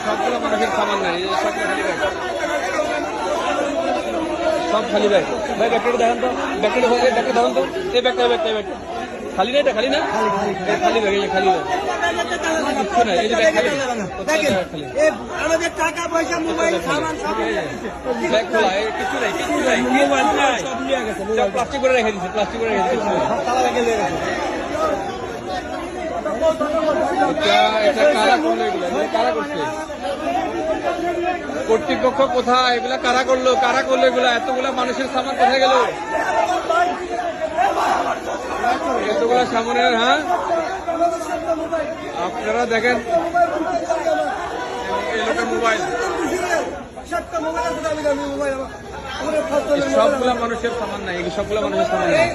সবগুলো মানুষের সামান নাই, সব খালি ব্যাগ। ভাই ব্যাগটা দেখান তো, ব্যাগটা দেখান তো, এই ব্যাগটা খালি না, এটা খালি না, খালি ব্যাগ, এই খালি ব্যাগ, কিচ্ছু নাই, এই যে ব্যাগ খালি, আমাদের টাকা পয়সা মোবাইল সামান সব ব্যাগ খোলা, কিছু নাই, মোবাইল নাই, সব নিয়ে গেছে, সব প্লাস্টিক করে রেখে দিচ্ছে, প্লাস্টিক করে রেখে দিচ্ছে। এটা কারা করলো, এগুলো কারা করছে? কর্তৃপক্ষ কোথায়? এগুলা কারা করলো এগুলা? এতগুলা মানুষের সামান কোথায় গেল? এতগুলা সামানের, হ্যাঁ আপনারা দেখেন মোবাইল, সবগুলা মানুষের সামান নাই, সবগুলা মানুষের সামান নাই।